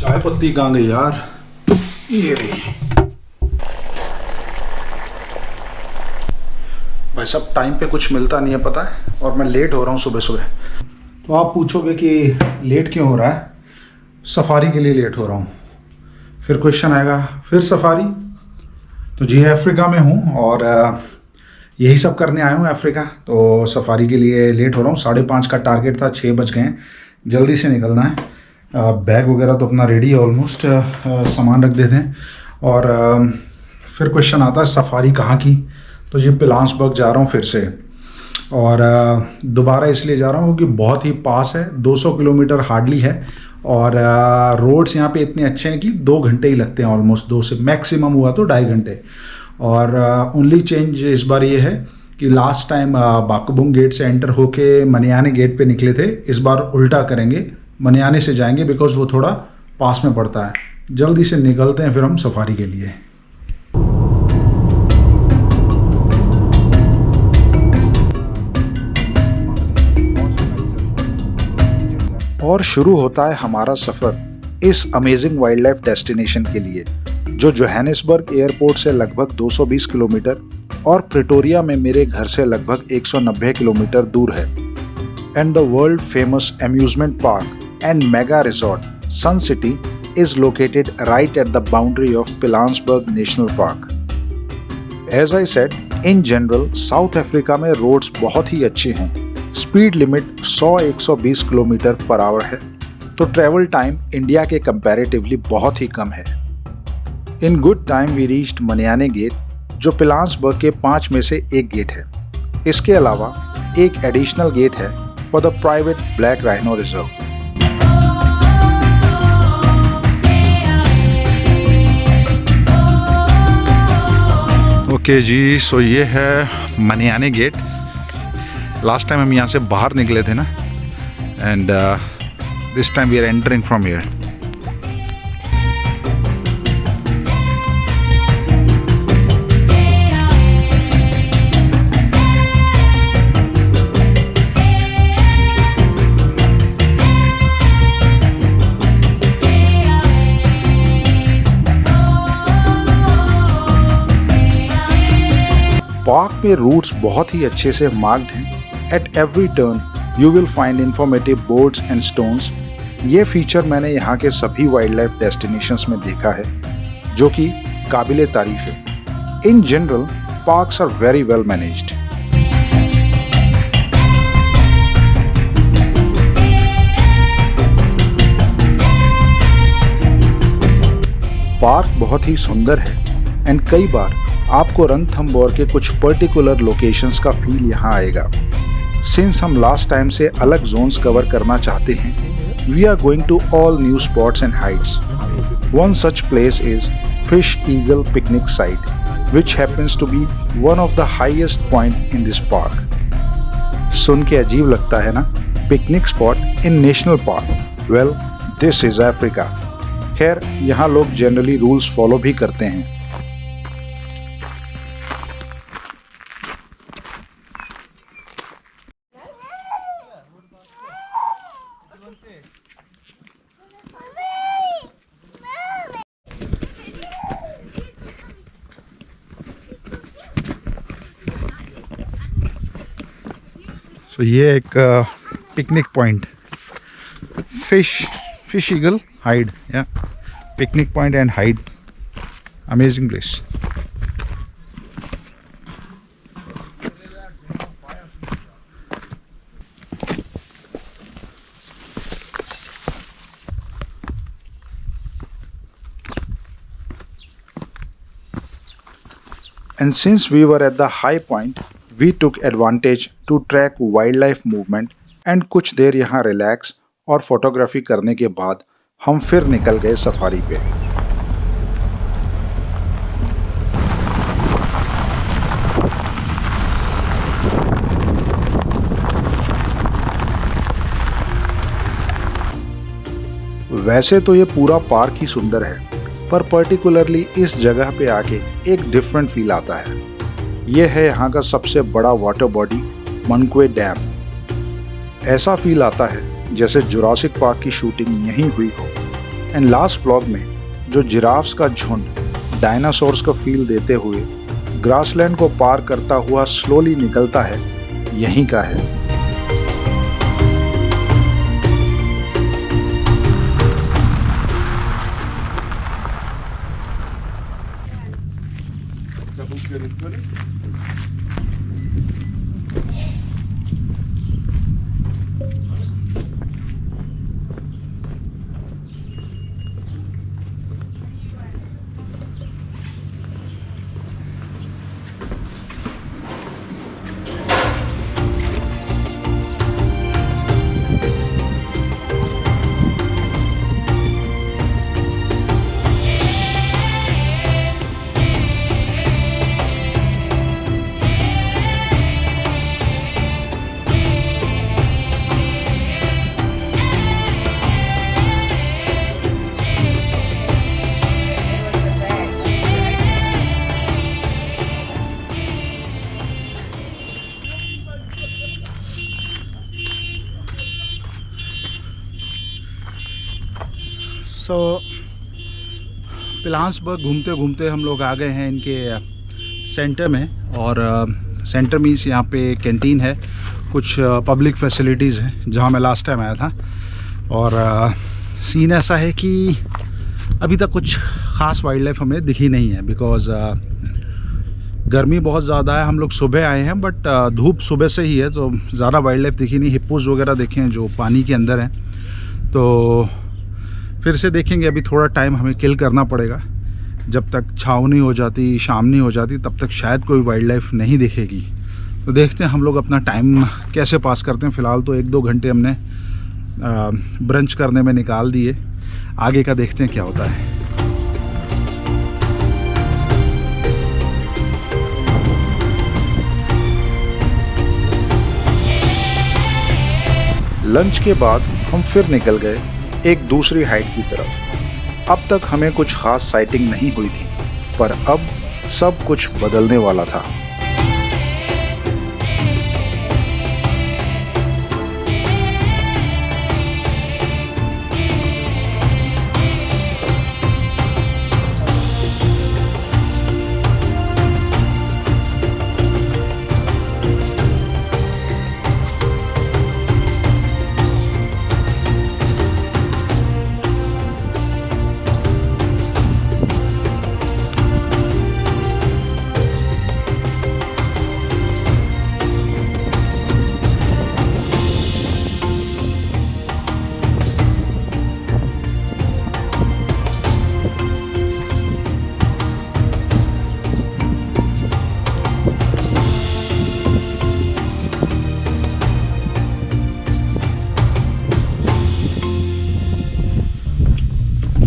चाय पत्ती कहाँ गई यार? ये रही। भाई सब टाइम पे कुछ मिलता नहीं है पता है, और मैं लेट हो रहा हूँ सुबह सुबह। तो आप पूछोगे कि लेट क्यों हो रहा है? सफारी के लिए लेट हो रहा हूँ। फिर क्वेश्चन आएगा, फिर सफारी? तो जी अफ्रीका में हूँ और यही सब करने आया हूँ अफ्रीका। तो सफारी के लिए लेट हो रहा हूँ। 5:30 का टारगेट था, 6 बज गए हैं। जल्दी से निकलना है। बैग वगैरह तो अपना रेडी है ऑलमोस्ट, सामान रख देते हैं। और फिर क्वेश्चन आता है सफारी कहाँ की? तो जी पिलान्सबर्ग जा रहा हूँ फिर से। और दोबारा इसलिए जा रहा हूँ क्योंकि बहुत ही पास है, 200 किलोमीटर हार्डली है। और रोड्स यहाँ पे इतने अच्छे हैं कि 2 घंटे ही लगते हैं ऑलमोस्ट, 2 से मैक्सिमम हुआ तो 2.5 घंटे। और ओनली चेंज इस बार ये है कि लास्ट टाइम बाकुबुंग गेट से एंटर होके मनियाने गेट पे निकले थे, इस बार उल्टा करेंगे, मनियाने से जाएंगे बिकॉज वो थोड़ा पास में पड़ता है। जल्दी से निकलते हैं फिर हम सफारी के लिए। और शुरू होता है हमारा सफ़र इस अमेजिंग वाइल्ड लाइफ डेस्टिनेशन के लिए, जो जोहानिसबर्ग एयरपोर्ट से लगभग 220 किलोमीटर और प्रिटोरिया में मेरे घर से लगभग 190 किलोमीटर दूर है। And the world famous amusement park and mega resort Sun City is located right at the boundary of Pilanesberg National Park. As I said, in general, South Africa में roads बहुत ही अच्छे हैं। Speed limit 100-120 kilometre per hour है, तो travel time India के comparatively बहुत ही कम है। In good time we reached Manyane gate, जो पिलान्सबर्ग के 5 में से एक गेट है। इसके अलावा एक एडिशनल गेट है for the private black rhino reserve. Okay ji, so ये है मनियाने गेट। लास्ट टाइम हम यहाँ से बाहर निकले थे ना, and this time we are entering from here. Park में रूट्स बहुत ही अच्छे से मार्क्ड हैं। At every turn you will find informative boards and stones. ये फीचर मैंने यहाँ के सभी वाइल्ड लाइफ डेस्टिनेशंस में देखा है, जो कि काबिले तारीफ है। In general parks are very well managed. Park बहुत ही सुंदर है एंड कई बार आपको रणथंबोर के कुछ पर्टिकुलर लोकेशंस का फील यहाँ आएगा। सिंस हम लास्ट टाइम से अलग जोन्स कवर करना चाहते हैं, we are going to all new spots and heights. One such place is fish eagle picnic site, which happens to be one of the highest point in this park. सुन के अजीब लगता है ना, picnic spot in national park. Well, this is Africa. खैर, यहाँ लोग generally rules follow भी करते हैं। तो ये एक picnic point, fish eagle hide, या picnic point and hide, amazing place. And since we were at the high point, we took advantage to track wildlife movement and कुछ देर यहाँ रिलैक्स और फोटोग्राफी करने के बाद हम फिर निकल गए सफारी पे। वैसे तो ये पूरा पार्क ही सुंदर है, पर पर्टिकुलरली इस जगह पे आके एक डिफरेंट फील आता है। ये है यहाँ का सबसे बड़ा वाटर बॉडी, मनक्वे डैम। ऐसा फील आता है जैसे जुरासिक पार्क की शूटिंग यहीं हुई हो। एंड लास्ट व्लॉग में जो जिराफ्स का झुंड डायनासोर्स का फील देते हुए ग्रासलैंड को पार करता हुआ स्लोली निकलता है, यहीं का है। सो पिलांसबर्ग घूमते घूमते हम लोग आ गए हैं इनके सेंटर में। और सेंटर मीन्स यहाँ पे कैंटीन है, कुछ पब्लिक फैसिलिटीज़ हैं जहाँ मैं लास्ट टाइम आया था। और सीन ऐसा है कि अभी तक कुछ ख़ास वाइल्ड लाइफ हमें दिखी नहीं है, बिकॉज़ गर्मी बहुत ज़्यादा है। हम लोग सुबह आए हैं बट धूप सुबह से ही है, तो ज़्यादा वाइल्ड लाइफ दिखी नहीं। हिप्पोज़ वगैरह देखे हैं जो पानी के अंदर हैं, तो फिर से देखेंगे। अभी थोड़ा टाइम हमें किल करना पड़ेगा, जब तक छाँव नहीं हो जाती, शाम नहीं हो जाती, तब तक शायद कोई वाइल्ड लाइफ नहीं दिखेगी। तो देखते हैं हम लोग अपना टाइम कैसे पास करते हैं। फ़िलहाल तो 1-2 घंटे हमने ब्रंच करने में निकाल दिए, आगे का देखते हैं क्या होता है। लंच के बाद हम फिर निकल गए एक दूसरी हाइट की तरफ। अब तक हमें कुछ खास साइटिंग नहीं हुई थी, पर अब सब कुछ बदलने वाला था।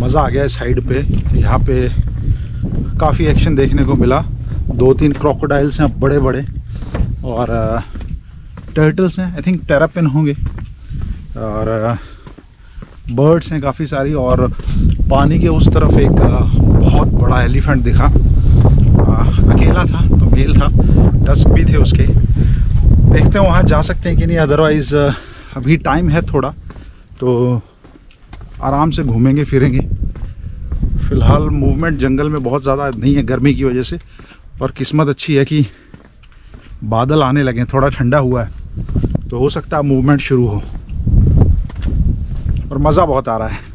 मज़ा आ गया इस साइड पे। यहाँ पे काफ़ी एक्शन देखने को मिला। 2-3 क्रोकोडाइल्स हैं बड़े बड़े, और टर्टल्स हैं, आई थिंक टेरापिन होंगे, और बर्ड्स हैं काफ़ी सारी। और पानी के उस तरफ एक बहुत बड़ा एलिफेंट दिखा। अकेला था तो मेल था, टस्क भी थे उसके। देखते हैं वहाँ जा सकते हैं कि नहीं, अदरवाइज़ अभी टाइम है थोड़ा, तो आराम से घूमेंगे फिरेंगे। फ़िलहाल मूवमेंट जंगल में बहुत ज़्यादा नहीं है गर्मी की वजह से, पर किस्मत अच्छी है कि बादल आने लगे, थोड़ा ठंडा हुआ है, तो हो सकता है मूवमेंट शुरू हो। और मज़ा बहुत आ रहा है।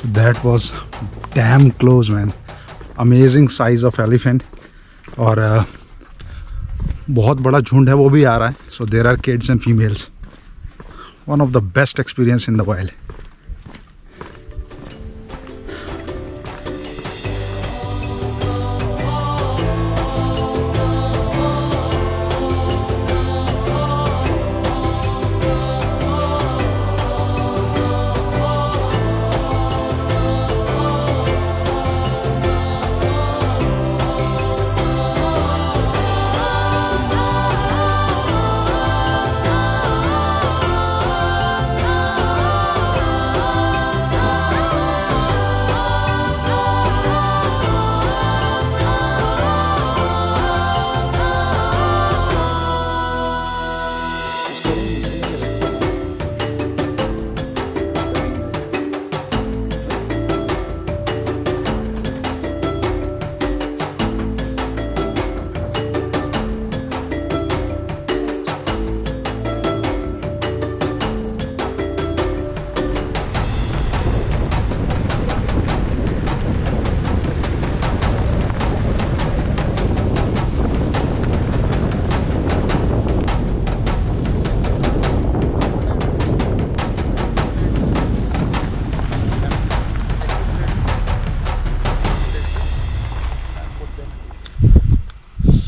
So that was damn close, man. Amazing size of elephant. और बहुत बड़ा झुंड है, वो भी आ रहा है. So there are kids and females. One of the best experience in the wild.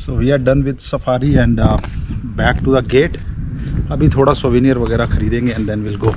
So we are done with safari and back to the gate. अभी थोड़ा सोवेनियर वगैरह खरीदेंगे and then we'll go.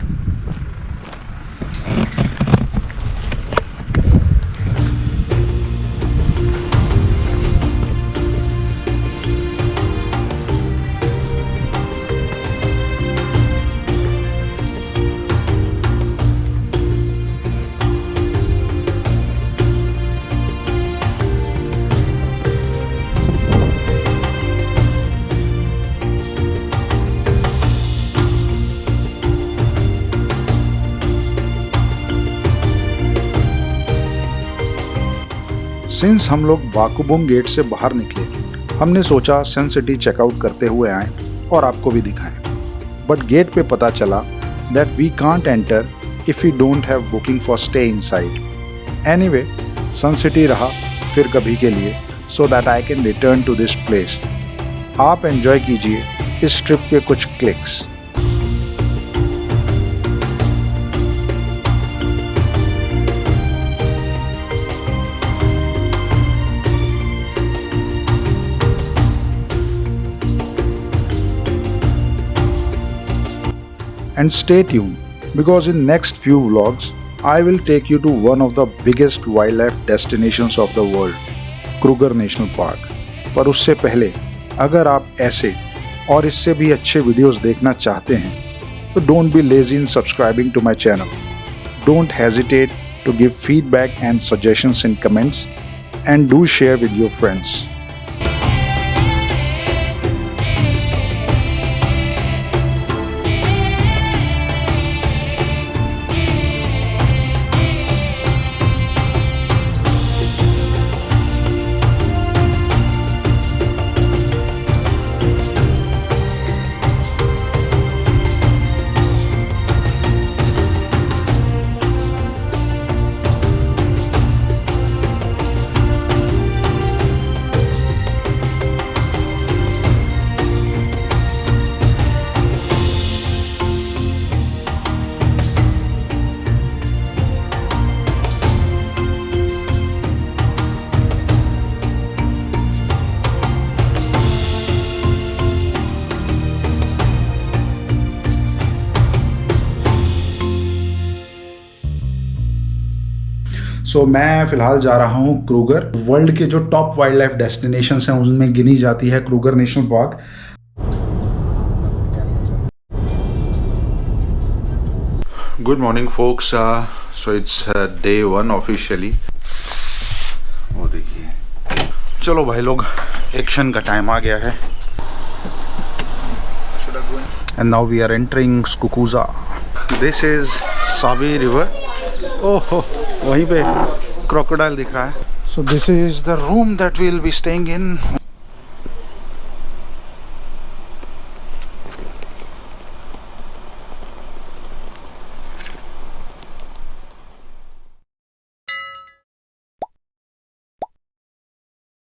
Since हम लोग बाकुबोंग gate से बाहर निकले, हमने सोचा सन सिटी चेकआउट करते हुए आएं और आपको भी दिखाएं. बट गेट पे पता चला that we can't enter if we don't have booking for stay inside. Anyway, Sun City रहा फिर कभी के लिए, so that I can return to this place. आप एंजॉय कीजिए इस ट्रिप के कुछ clicks. And stay tuned, because in next few vlogs I will take you to one of the biggest wildlife destinations of the world, Kruger National Park. पर उससे पहले अगर आप ऐसे और इससे भी अच्छे वीडियोस देखना चाहते हैं तो don't be lazy in subscribing to my channel. Don't hesitate to give feedback and suggestions in comments, and do share with your friends. सो मैं फ़िलहाल जा रहा हूँ क्रूगर. वर्ल्ड के जो टॉप वाइल्ड लाइफ डेस्टिनेशंस हैं उनमें गिनी जाती है Kruger National Park. Good morning folks. So it's day 1 officially. वो देखिए, चलो भाई लोग, एक्शन का टाइम आ गया है. And now we are entering Skukuza. This is Sabie river. ओहो, वहीं पे क्रोकोडाइल दिख रहा है. So this is the room that we will be staying in.